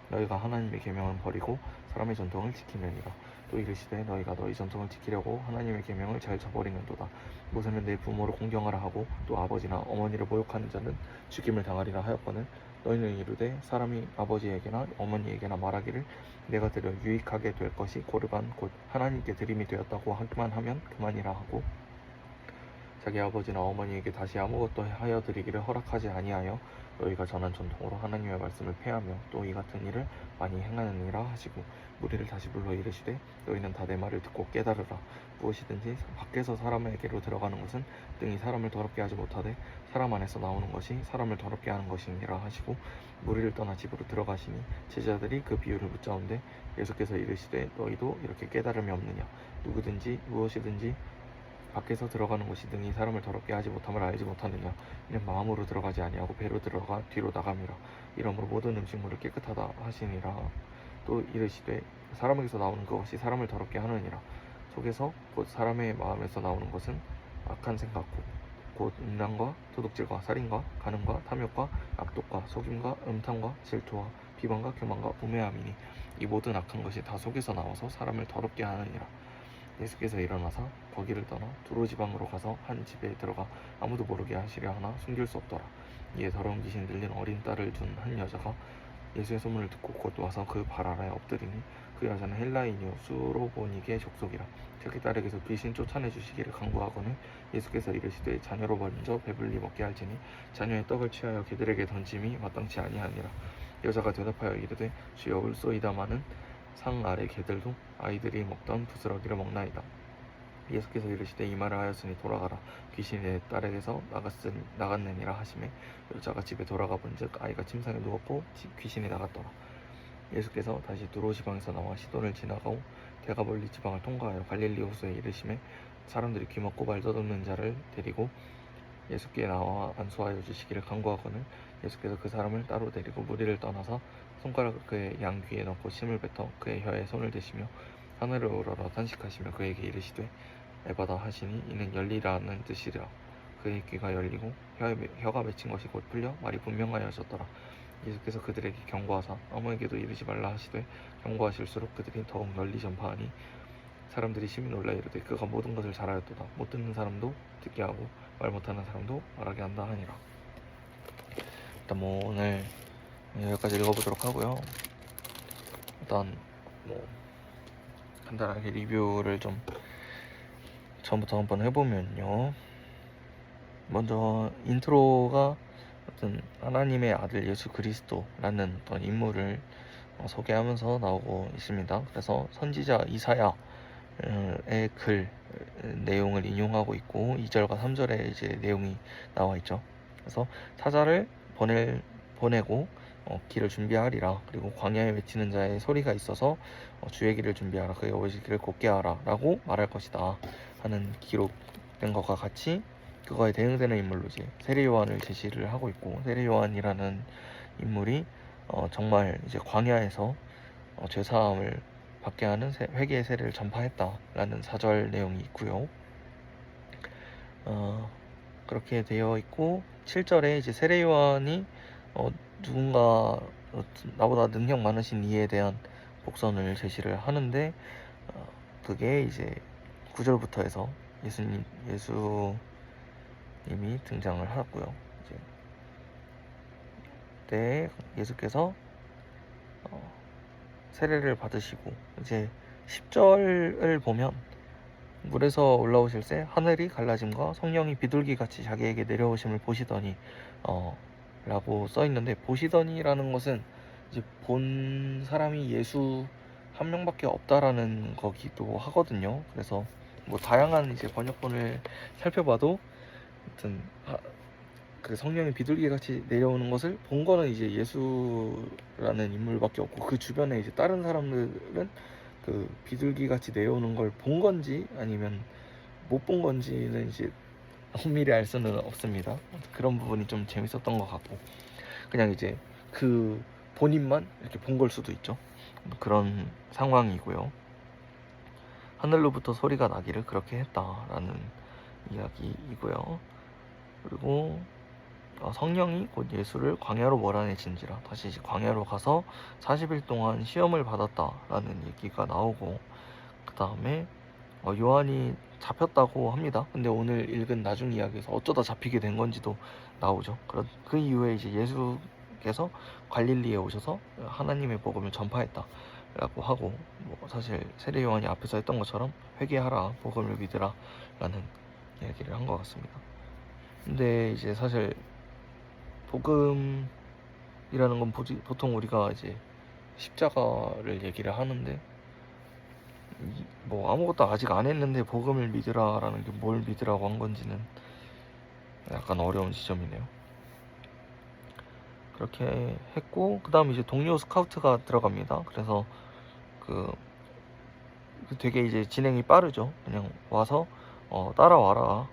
너희가 하나님의 계명은 버리고 사람의 전통을 지키느니라. 또 이르시되 너희가 너희 전통을 지키려고 하나님의 계명을 잘 저버리는도다. 모세는 내 부모를 공경하라 하고 또 아버지나 어머니를 모욕하는 자는 죽임을 당하리라 하였거늘 너희는 이르되 사람이 아버지에게나 어머니에게나 말하기를 내가 드려 유익하게 될 것이 고르반 곧 하나님께 드림이 되었다고 하기만 하면 그만이라 하고 자기 아버지나 어머니에게 다시 아무것도 하여 드리기를 허락하지 아니하여 너희가 전한 전통으로 하나님의 말씀을 폐하며 또 이 같은 일을 많이 행하느니라 하시고 무리를 다시 불러 이르시되 너희는 다 내 말을 듣고 깨달으라. 무엇이든지 밖에서 사람에게로 들어가는 것은 등이 사람을 더럽게 하지 못하되 사람 안에서 나오는 것이 사람을 더럽게 하는 것이니라 하시고 무리를 떠나 집으로 들어가시니 제자들이 그 비유를 묻자온데 예수께서 이르시되 너희도 이렇게 깨달음이 없느냐? 누구든지 무엇이든지 밖에서 들어가는 것이 등이 사람을 더럽게 하지 못함을 알지 못하느냐? 이는 마음으로 들어가지 아니하고 배로 들어가 뒤로 나감이라. 이러므로 모든 음식물을 깨끗하다 하시니라. 또 이르시되 사람에게서 나오는 그것이 사람을 더럽게 하느니라. 속에서 곧 사람의 마음에서 나오는 것은 악한 생각 곧 음란과 도둑질과 살인과 간음과 탐욕과 악독과 속임과 음탕과 질투와 비방과 교만과 우매함이니 이 모든 악한 것이 다 속에서 나와서 사람을 더럽게 하느니라. 예수께서 일어나사 거기를 떠나 두로 지방으로 가서 한 집에 들어가 아무도 모르게 하시려 하나 숨길 수 없더라. 이에 더러운 귀신 들린 어린 딸을 둔 한 여자가 예수의 소문을 듣고 곧 와서 그 발 아래에 엎드리니 그 여자는 헬라인이요 수로보닉의 족속이라. 자기 딸에게서 귀신 쫓아내 주시기를 간구하거늘 예수께서 이르시되 자녀로 먼저 배불리 먹게 할지니 자녀의 떡을 취하여 개들에게 던짐이 마땅치 아니하니라. 여자가 대답하여 이르되 주여 울소이다마는 상 아래 개들도 아이들이 먹던 부스러기를 먹나이다. 예수께서 이르시되 이 말을 하였으니 돌아가라. 귀신이 내 딸에게서 나갔느니라 하시매 여자가 집에 돌아가 본즉 아이가 침상에 누웠고 귀신이 나갔더라. 예수께서 다시 두로 지방에서 나와 시돈을 지나가고 데가볼리 지방을 통과하여 갈릴리 호수에 이르시매 사람들이 귀먹고 말더듬는 자를 데리고 예수께 나와 안수하여 주시기를 간구하거늘 예수께서 그 사람을 따로 데리고 무리를 떠나서 손가락을 그의 양 귀에 넣고 침을 뱉어 그의 혀에 손을 대시며 하늘을 우러러 탄식하시며 그에게 이르시되 에바다 하시니 이는 열리라는 뜻이라. 그의 귀가 열리고 혀가 맺힌 것이 곧 풀려 말이 분명하여졌더라. 예수께서 그들에게 경고하사 아무에게도 이르지 말라 하시되 경고하실수록 그들이 더욱 널리 전파하니 사람들이 심히 놀라 이르되 그가 모든 것을 잘하였도다. 못 듣는 사람도 듣게 하고 말 못하는 사람도 말하게 한다 하니라. 일단 오늘 여기까지 읽어보도록 하고요. 일단 간단하게 리뷰를 좀 처음부터 한번 해보면요. 먼저 인트로가 어떤 하나님의 아들 예수 그리스도라는 어떤 인물을 소개하면서 나오고 있습니다. 그래서 선지자 이사야의 글 내용을 인용하고 있고 2절과 3절에 이제 내용이 나와 있죠. 그래서 사자를 보내고 길을 준비하리라. 그리고 광야에 외치는 자의 소리가 있어서 주의 길을 준비하라. 그의 오실 길을 곧게 하라 라고 말할 것이다 하는 기록된 것과 같이 그거에 대응되는 인물로 이제 세례 요한을 제시를 하고 있고, 세례 요한이라는 인물이 정말 이제 광야에서 죄 사함을 받게 하는 회개의 세례를 전파했다라는 사절 내용이 있고요. 그렇게 되어 있고 7절에 이제 세례 요한이 누군가 나보다 능력 많으신 이에 대한 복선을 제시를 하는데, 그게 이제 9절부터 해서 예수님이 등장을 하고요. 이제 그때 예수께서 세례를 받으시고, 이제 10절을 보면 물에서 올라오실새 하늘이 갈라짐과 성령이 비둘기같이 자기에게 내려오심을 보시더니 라고 써있는데, 보시더니라는 것은 이제 본 사람이 예수 한 명밖에 없다라는 거기도 하거든요. 그래서 뭐 다양한 이제 번역본을 살펴봐도 아무튼 그 성령이 비둘기같이 내려오는 것을 본 거는 이제 예수라는 인물밖에 없고, 그 주변에 이제 다른 사람들은 그 비둘기같이 내려오는 걸 본 건지 아니면 못 본 건지는 이제 엄밀히 알 수는 없습니다. 그런 부분이 좀 재밌었던 것 같고, 그냥 이제 그 본인만 이렇게 본 걸 수도 있죠. 그런 상황이고요. 하늘로부터 소리가 나기를 그렇게 했다라는 이야기이고요. 그리고 성령이 곧 예수를 광야로 몰아내신지라, 다시 이제 광야로 가서 40일 동안 시험을 받았다라는 얘기가 나오고, 그 다음에 요한이 잡혔다고 합니다. 근데 오늘 읽은 나중 이야기에서 어쩌다 잡히게 된 건지도 나오죠. 그 이후에 이제 예수께서 갈릴리에 오셔서 하나님의 복음을 전파했다라고 하고, 뭐 사실 세례 요한이 앞에서 했던 것처럼 회개하라, 복음을 믿으라 라는 이야기를 한 것 같습니다. 근데 이제 사실 복음이라는 건 보통 우리가 이제 십자가를 얘기를 하는데, 뭐 아무것도 아직 안 했는데 복음을 믿으라라는 게 뭘 믿으라고 한 건지는 약간 어려운 지점이네요. 그렇게 했고, 그 다음 이제 동료 스카우트가 들어갑니다. 그래서 그 되게 이제 진행이 빠르죠. 그냥 와서 따라와라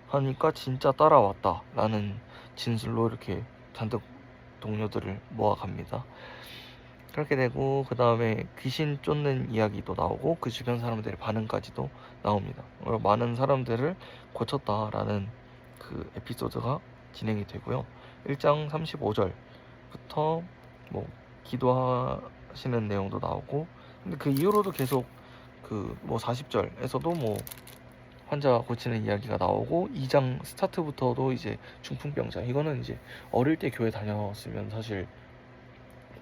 하니까 진짜 따라왔다 라는 진술로 이렇게 잔뜩 동료들을 모아갑니다. 그렇게 되고, 그 다음에 귀신 쫓는 이야기도 나오고 그 주변 사람들의 반응까지도 나옵니다. 많은 사람들을 고쳤다라는 그 에피소드가 진행이 되고요. 1장 35절부터 뭐 기도하시는 내용도 나오고, 근데 그 이후로도 계속 그 뭐 40절에서도 뭐 환자 고치는 이야기가 나오고, 2장 스타트부터도 이제 중풍병자, 이거는 이제 어릴 때 교회 다녔으면 사실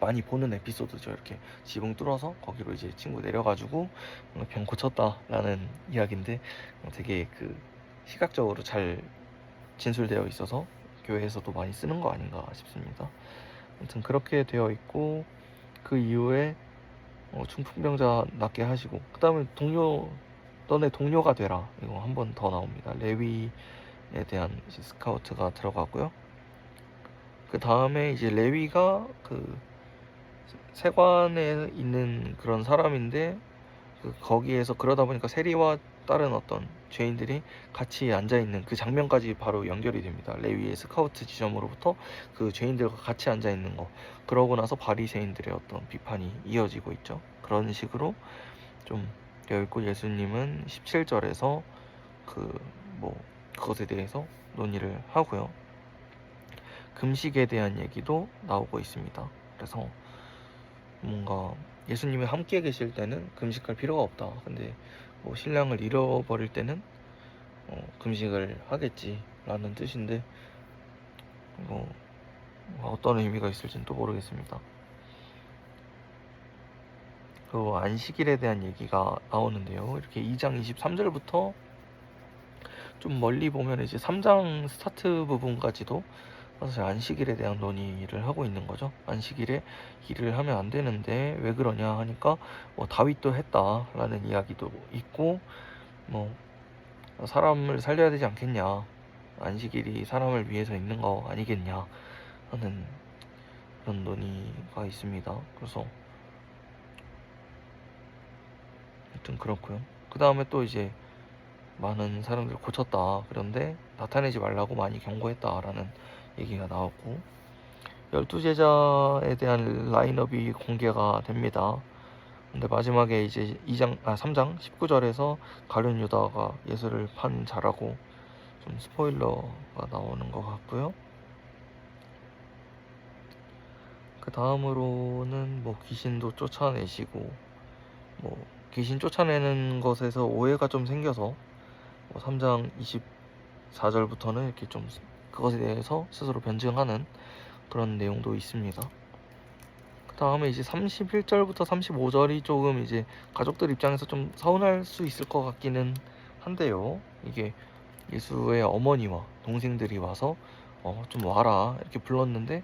많이 보는 에피소드죠. 이렇게 지붕 뚫어서 거기로 이제 친구 내려가지고 병 고쳤다라는 이야기인데, 되게 그 시각적으로 잘 진술되어 있어서 교회에서도 많이 쓰는 거 아닌가 싶습니다. 아무튼 그렇게 되어 있고, 그 이후에 중풍병자 낫게 하시고, 그 다음에 너네 동료가 되라, 이거 한 번 더 나옵니다. 레위에 대한 이제 스카우트가 들어가고요. 그 다음에 이제 레위가 그 세관에 있는 그런 사람인데, 거기에서 그러다 보니까 세리와 다른 어떤 죄인들이 같이 앉아있는 그 장면까지 바로 연결이 됩니다. 레위의 스카우트 지점으로부터 그 죄인들과 같이 앉아있는 거, 그러고 나서 바리새인들의 어떤 비판이 이어지고 있죠. 그런 식으로 좀 되어 있고, 예수님은 17절에서 그것에 대해서 논의를 하고요. 금식에 대한 얘기도 나오고 있습니다. 그래서 뭔가 예수님이 함께 계실 때는 금식할 필요가 없다. 근데 뭐 신랑을 잃어버릴 때는 금식을 하겠지라는 뜻인데, 어떤 의미가 있을지는 또 모르겠습니다. 그 안식일에 대한 얘기가 나오는데요. 이렇게 2장 23절부터 좀 멀리 보면 이제 3장 스타트 부분까지도 사실 안식일에 대한 논의를 하고 있는 거죠. 안식일에 일을 하면 안 되는데 왜 그러냐 하니까 뭐 다윗도 했다라는 이야기도 있고, 뭐 사람을 살려야 되지 않겠냐, 안식일이 사람을 위해서 있는 거 아니겠냐 하는 그런 논의가 있습니다. 그래서 하여튼 그렇고요. 그 다음에 또 이제 많은 사람들이 고쳤다, 그런데 나타내지 말라고 많이 경고했다라는 얘기가 나왔고, 12제자에 대한 라인업이 공개가 됩니다. 근데 마지막에 이제 3장 19절에서 가룟 유다가 예수를 판 자라고 좀 스포일러가 나오는 것 같고요. 그 다음으로는 뭐 귀신도 쫓아내시고, 뭐 귀신 쫓아내는 것에서 오해가 좀 생겨서 뭐 3장 24절부터는 이렇게 좀 그것에 대해서 스스로 변증하는 그런 내용도 있습니다. 그 다음에 이제 31절부터 35절이 조금 이제 가족들 입장에서 좀 서운할 수 있을 것 같기는 한데요. 이게 예수의 어머니와 동생들이 와서 좀 와라 이렇게 불렀는데,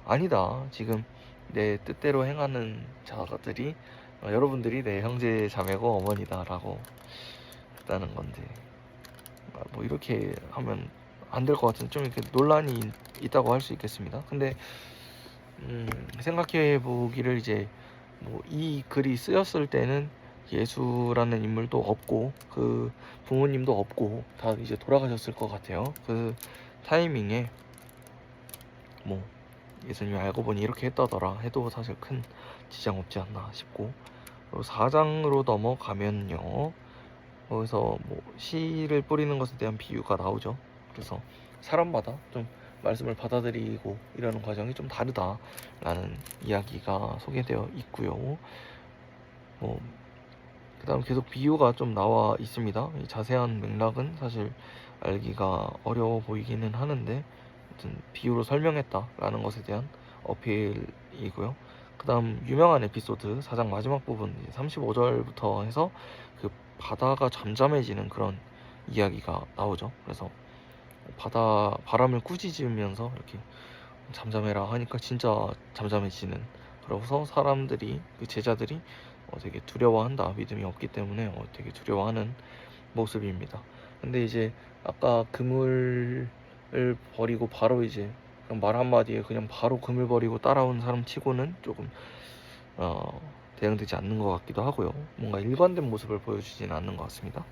아니다, 지금 내 뜻대로 행하는 자들이 여러분들이 내 형제 자매고 어머니다라고 했다는 건데, 뭐 이렇게 하면 안 될 것 같은 좀 이렇게 논란이 있다고 할 수 있겠습니다. 근데 생각해 보기를 이제 뭐 이 글이 쓰였을 때는 예수라는 인물도 없고 그 부모님도 없고 다 이제 돌아가셨을 것 같아요. 그 타이밍에 뭐 예수님이 알고 보니 이렇게 했다더라 해도 사실 큰 지장 없지 않나 싶고, 그리고 4장으로 넘어가면요, 거기서 뭐 씨를 뿌리는 것에 대한 비유가 나오죠. 그래서 사람마다 좀 말씀을 받아들이고 이러는 과정이 좀 다르다라는 이야기가 소개되어 있고요. 뭐 그다음 계속 비유가 좀 나와 있습니다. 이 자세한 맥락은 사실 알기가 어려워 보이기는 하는데, 아무튼 비유로 설명했다라는 것에 대한 어필이고요. 그다음 유명한 에피소드 4장 마지막 부분 35절부터 해서 그 바다가 잠잠해지는 그런 이야기가 나오죠. 그래서 바람을 꾸짖으면서 이렇게 잠잠해라 하니까 진짜 잠잠해지는, 그러고서 사람들이, 그 제자들이 되게 두려워한다, 믿음이 없기 때문에 되게 두려워하는 모습입니다. 근데 이제 아까 그물을 버리고 바로 이제 그냥 말 한마디에 그냥 바로 그물 버리고 따라온 사람 치고는 조금 대응되지 않는 것 같기도 하고요. 뭔가 일관된 모습을 보여주지는 않는 것 같습니다.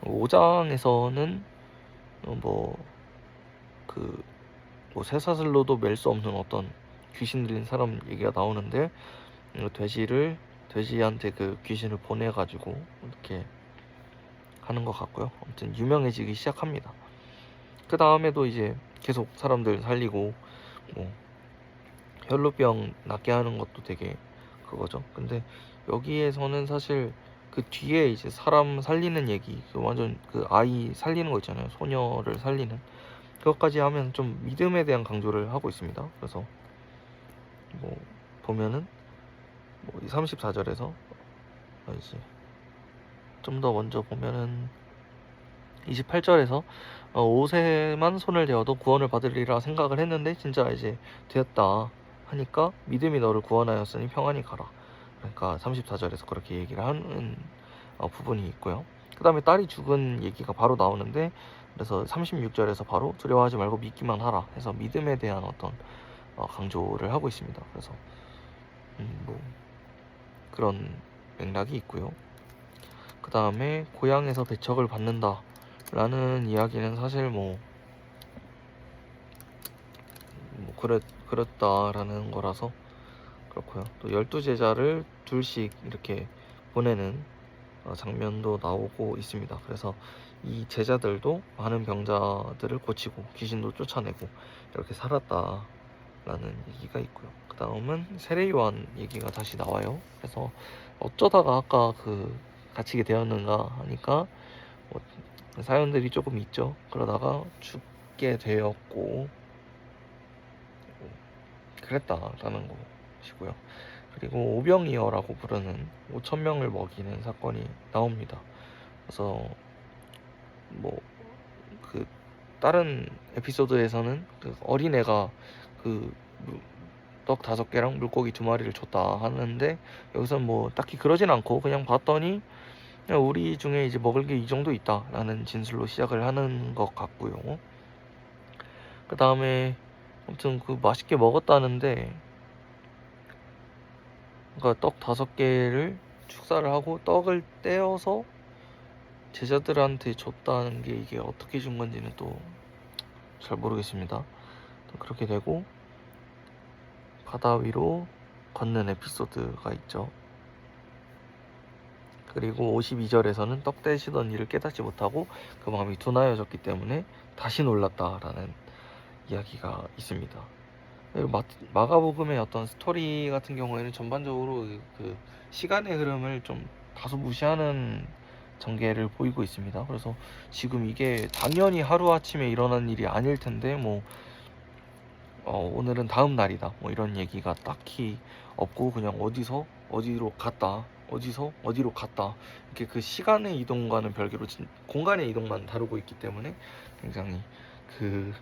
5장에서는 뭐 쇠사슬로도 멜 수 없는 어떤 귀신 들린 사람 얘기가 나오는데, 돼지한테 그 귀신을 보내가지고 이렇게 하는 것 같고요. 아무튼 유명해지기 시작합니다. 그 다음에도 이제 계속 사람들 살리고 뭐 혈루병 낫게 하는 것도 되게 그거죠. 근데 여기에서는 사실 그 뒤에 이제 사람 살리는 얘기, 그 완전 그 아이 살리는 거 있잖아요. 소녀를 살리는 그것까지 하면 좀 믿음에 대한 강조를 하고 있습니다. 그래서 뭐 보면은 뭐 34절에서 이제 좀 더 먼저 보면은 28절에서 5세만 손을 대어도 구원을 받으리라 생각을 했는데 진짜 이제 되었다 하니까 믿음이 너를 구원하였으니 평안히 가라. 그러니까 34절에서 그렇게 얘기를 하는 부분이 있고요. 그 다음에 딸이 죽은 얘기가 바로 나오는데, 그래서 36절에서 바로 두려워하지 말고 믿기만 하라 해서 믿음에 대한 어떤 강조를 하고 있습니다. 그래서 뭐 그런 맥락이 있고요. 그 다음에 고향에서 배척을 받는다 라는 이야기는 사실 그렇다라는 거라서 그렇고요. 또 12제자를 둘씩 이렇게 보내는 장면도 나오고 있습니다. 그래서 이 제자들도 많은 병자들을 고치고 귀신도 쫓아내고 이렇게 살았다라는 얘기가 있고요. 그 다음은 세례요한 얘기가 다시 나와요. 그래서 어쩌다가 아까 그 갇히게 되었는가 하니까 사연들이 조금 있죠. 그러다가 죽게 되었고 그랬다라는 것이고요. 그리고 오병이어라고 부르는 5,000명을 먹이는 사건이 나옵니다. 그래서 뭐 그 다른 에피소드에서는 그 어린애가 그 떡 5개랑 물고기 2마리를 줬다 하는데, 여기서는 뭐 딱히 그러진 않고 그냥 봤더니 우리 중에 이제 먹을 게 이 정도 있다라는 진술로 시작을 하는 것 같고요. 그 다음에 아무튼 그 맛있게 먹었다는데, 그러니까 떡 5개를 축사를 하고 떡을 떼어서 제자들한테 줬다는 게 이게 어떻게 준 건지는 또 잘 모르겠습니다. 그렇게 되고 바다 위로 걷는 에피소드가 있죠. 그리고 52절에서는 떡 떼시던 일을 깨닫지 못하고 그 마음이 둔하여졌기 때문에 다시 놀랐다라는 이야기가 있습니다. 마가복음의 어떤 스토리 같은 경우에는 전반적으로 그 시간의 흐름을 좀 다소 무시하는 전개를 보이고 있습니다. 그래서 지금 이게 당연히 하루아침에 일어난 일이 아닐 텐데 오늘은 다음 날이다 뭐 이런 얘기가 딱히 없고, 그냥 어디서 어디로 갔다, 어디서 어디로 갔다, 이렇게 그 시간의 이동과는 별개로 공간의 이동만 다루고 있기 때문에 굉장히 그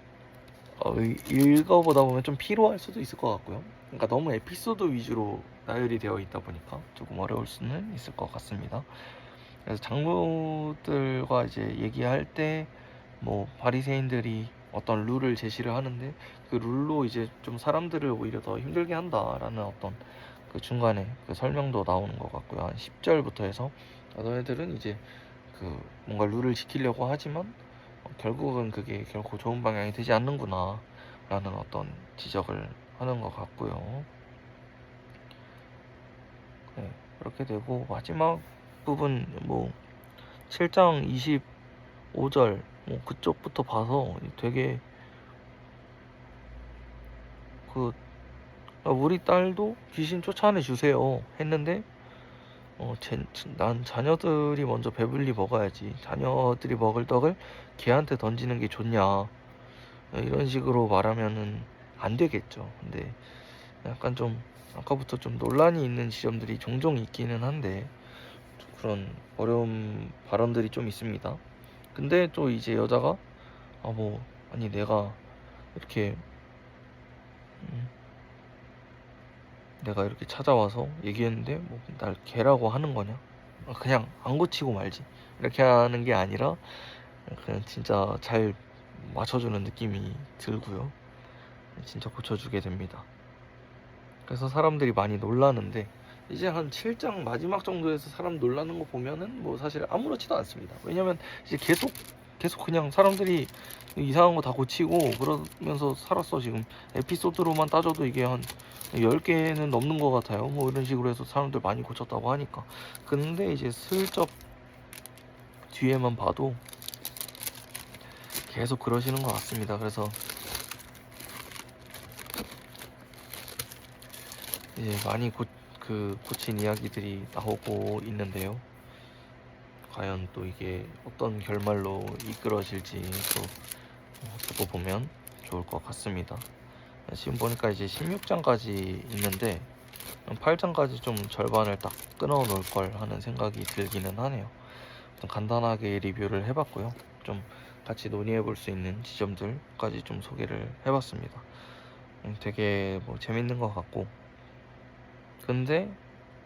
읽어보다 보면 좀 피로할 수도 있을 것 같고요. 그러니까 너무 에피소드 위주로 나열이 되어 있다 보니까 조금 어려울 수는 있을 것 같습니다. 그래서 장로들과 이제 얘기할 때 뭐 바리새인들이 어떤 룰을 제시를 하는데 그 룰로 이제 좀 사람들을 오히려 더 힘들게 한다라는 어떤 그 중간에 그 설명도 나오는 것 같고요. 한 10절부터 해서 너희들은 이제 그 뭔가 룰을 지키려고 하지만 결국은 그게 결코 좋은 방향이 되지 않는구나 라는 어떤 지적을 하는 것 같고요. 네, 그렇게 되고 마지막 부분 뭐 7장 25절 뭐 그쪽부터 봐서 되게 그 우리 딸도 귀신 쫓아내 주세요 했는데 난 자녀들이 먼저 배불리 먹어야지, 자녀들이 먹을 떡을 걔한테 던지는 게 좋냐, 이런 식으로 말하면은 안 되겠죠. 근데 약간 좀 아까부터 좀 논란이 있는 지점들이 종종 있기는 한데 그런 어려운 발언들이 좀 있습니다. 근데 또 이제 여자가 아니 내가 이렇게 음, 내가 이렇게 찾아와서 얘기했는데 뭐 날 개라고 하는 거냐? 그냥 안 고치고 말지. 이렇게 하는 게 아니라 그냥 진짜 잘 맞춰주는 느낌이 들고요. 진짜 고쳐주게 됩니다. 그래서 사람들이 많이 놀라는데 이제 한 7장 마지막 정도에서 사람 놀라는 거 보면은 뭐 사실 아무렇지도 않습니다. 왜냐면 이제 계속 그냥 사람들이 이상한 거 다 고치고 그러면서 살았어. 지금 에피소드로만 따져도 이게 한 10개는 넘는 것 같아요. 뭐 이런 식으로 해서 사람들 많이 고쳤다고 하니까. 근데 이제 슬쩍 뒤에만 봐도 계속 그러시는 것 같습니다. 그래서 이제 많이 고친 이야기들이 나오고 있는데요. 과연 또 이게 어떤 결말로 이끌어질지 또 두고 보면 좋을 것 같습니다. 지금 보니까 이제 16장까지 있는데 8장까지 좀 절반을 딱 끊어 놓을 걸 하는 생각이 들기는 하네요. 간단하게 리뷰를 해봤고요. 좀 같이 논의해 볼 수 있는 지점들까지 좀 소개를 해봤습니다. 되게 뭐 재밌는 것 같고, 근데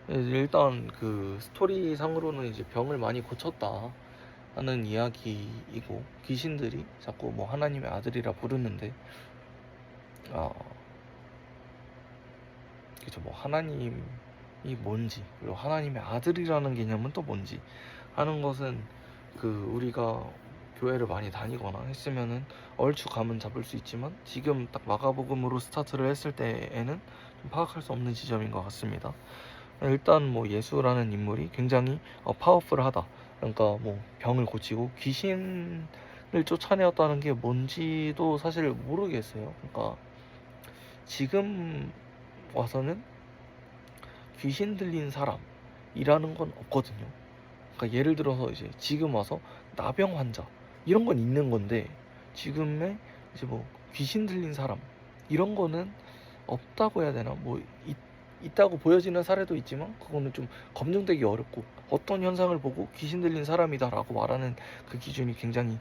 일단 그 스토리 상으로는 이제 병을 많이 고쳤다 하는 이야기이고, 귀신들이 자꾸 뭐 하나님의 아들이라 부르는데 그죠, 뭐 하나님이 뭔지, 그리고 하나님의 아들이라는 개념은 또 뭔지 하는 것은 그 우리가 교회를 많이 다니거나 했으면은 얼추 감은 잡을 수 있지만 지금 딱 마가복음으로 스타트를 했을 때에는 좀 파악할 수 없는 지점인 것 같습니다. 일단 뭐 예수라는 인물이 굉장히 파워풀하다. 그러니까 뭐 병을 고치고 귀신을 쫓아내었다는 게 뭔지도 사실 모르겠어요. 그러니까 지금 와서는 귀신 들린 사람이라는 건 없거든요. 그러니까 예를 들어서 이제 지금 와서 나병 환자 이런 건 있는 건데, 지금의 이제 뭐 귀신 들린 사람 이런 거는 없다고 해야 되나? 뭐 있다고 보여지는 사례도 있지만 그거는 좀 검증되기 어렵고, 어떤 현상을 보고 귀신 들린 사람이다라고 말하는 그 기준이 굉장히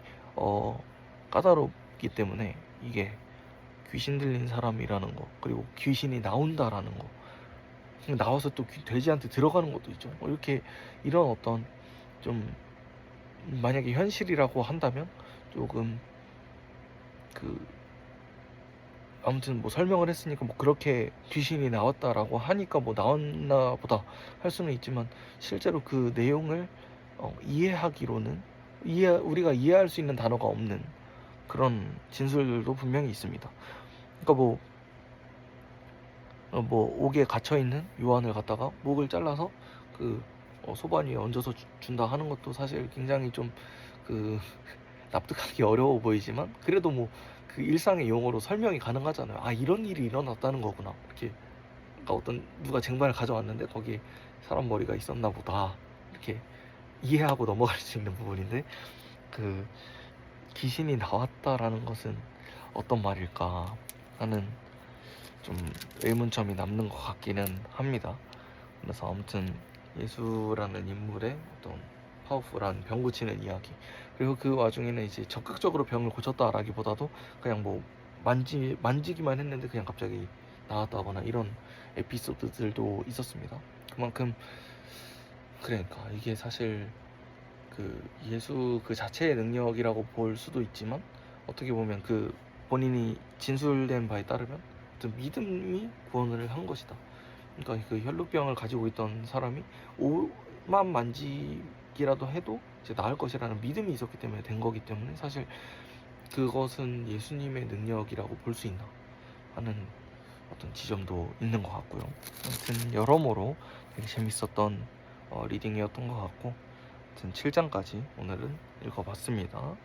까다롭기 때문에 이게 귀신 들린 사람이라는 거, 그리고 귀신이 나온다라는 거, 나와서 또 돼지한테 들어가는 것도 있죠. 이렇게 이런 어떤 좀 만약에 현실이라고 한다면 조금 그 아무튼 뭐 설명을 했으니까 뭐 그렇게 귀신이 나왔다라고 하니까 뭐 나왔나 보다 할 수는 있지만 실제로 그 내용을 이해하기로는 우리가 이해할 수 있는 단어가 없는 그런 진술도 분명히 있습니다. 그러니까 뭐 옥에 갇혀 있는 요한을 갖다가 목을 잘라서 그 소반 위에 얹어서 준다 하는 것도 사실 굉장히 좀 그 납득하기 어려워 보이지만 그래도 뭐 그 일상의 용어로 설명이 가능하잖아요. 아, 이런 일이 일어났다는 거구나. 이렇게 그러니까 어떤 누가 쟁반을 가져왔는데 거기에 사람 머리가 있었나 보다. 이렇게 이해하고 넘어갈 수 있는 부분인데 그 귀신이 나왔다라는 것은 어떤 말일까 하는 좀 의문점이 남는 것 같기는 합니다. 그래서 아무튼 예수라는 인물의 어떤 파워풀한 병 고치는 이야기, 그리고 그 와중에는 이제 적극적으로 병을 고쳤다라기보다도 그냥 뭐 만지기만 했는데 그냥 갑자기 나았다거나 이런 에피소드들도 있었습니다. 그만큼 그러니까 이게 사실 그 예수 그 자체의 능력이라고 볼 수도 있지만 어떻게 보면 그 본인이 진술된 바에 따르면 어떤 믿음이 구원을 한 것이다. 그러니까 그 혈루병을 가지고 있던 사람이 오만 만지기라도 해도 이제 나을 것이라는 믿음이 있었기 때문에 된 거기 때문에 사실 그것은 예수님의 능력이라고 볼 수 있나 하는 어떤 지점도 있는 것 같고요. 아무튼 여러모로 되게 재밌었던 리딩이었던 것 같고, 아무튼 7장까지 오늘은 읽어봤습니다.